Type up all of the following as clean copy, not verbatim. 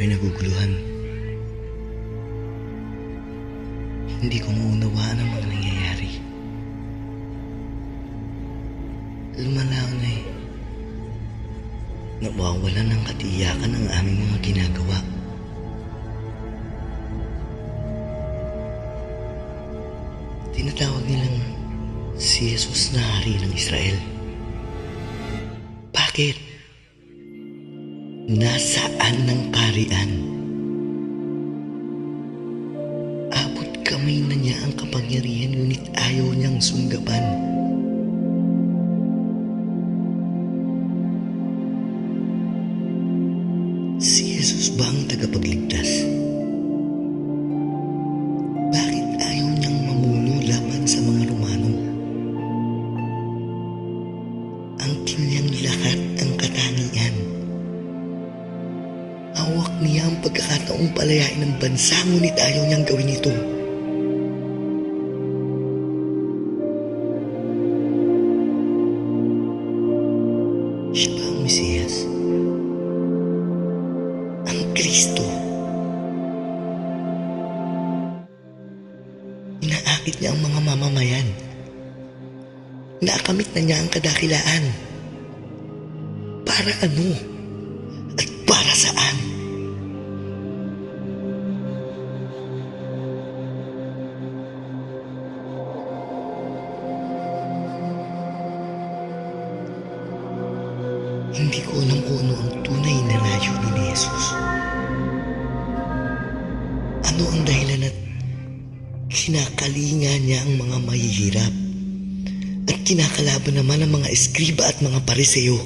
ako'y naguguluhan. Hindi ko maunawaan ang mga nangyayari. Lumalaw na eh. Nawawalan ng katiyakan ang aming mga ginagawa. Tinatawag nilang si Jesus na hari ng Israel. Bakit? Nasaan ng kaharian? Abot kamay na niya ang kapangyarihan, ngunit ayaw niyang sunggaban. Si Jesus ba ang tagapagligtas? Bakit ayaw niyang mamuno laban sa mga Romano? Ang kanyang lahat ang katangian. Hawak niya ang pagkakataong palayain ng bansa, ngunit ayaw niyang gawin ito. Siya ba ang Mesiyas? Ang Kristo? Inaakit niya ang mga mamamayan. Naakamit na niya ang kadakilaan. Para ano? At para saan? Hindi ko alam kung ano ang tunay na layunin ni Jesus. Ano ang dahilan at kinakalinga niya ang mga mahihirap at kinakalaban naman ang mga eskriba at mga pariseo.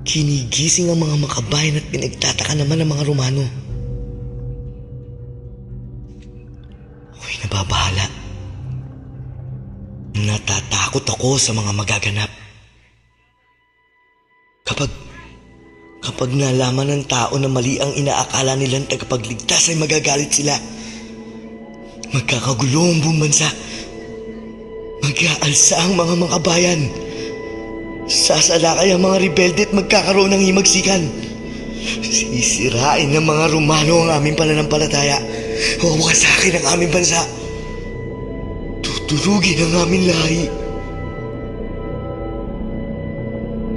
Kinigising ang mga makabayan at pinagtataka naman ang mga Romano. Ako'y nababahala. Natatakot ako sa mga magaganap. Kapag nalaman ng tao na mali ang inaakala nilang tagapagligtas, ay magagalit sila. Magkakagulo ang buong bansa. Mag-aalsa ang mga makabayan. Sasalakay ang mga rebelde at magkakaroon ng himagsikan. Sisirain ng mga Romano ang aming pananampalataya. Wawasakin ang aming bansa. Tuturugin ang aming lahi.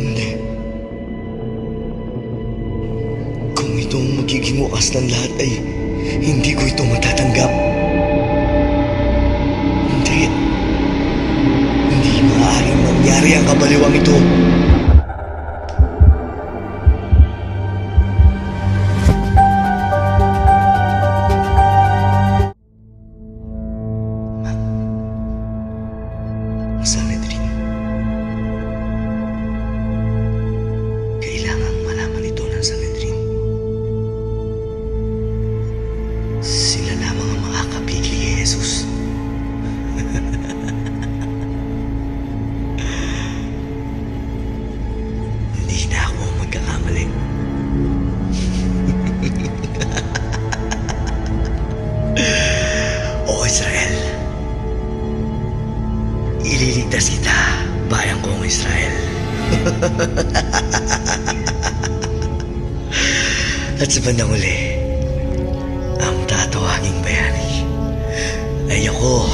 Hindi. Kung ito ang magiging wakas ng lahat, ay hindi ko ito matatanggap. Hindi maaaring mangyari ang kabaliwang ito. Sanhedrin. Kailangang malaman ito ng Sanhedrin. Sila lamang ang makakapigil kay Jesus. Hindi na ako magkakamali. O Israel, ililigtas kita, bayan kong Israel. At sa bandang uli, ang tatawaging bayani ay ako.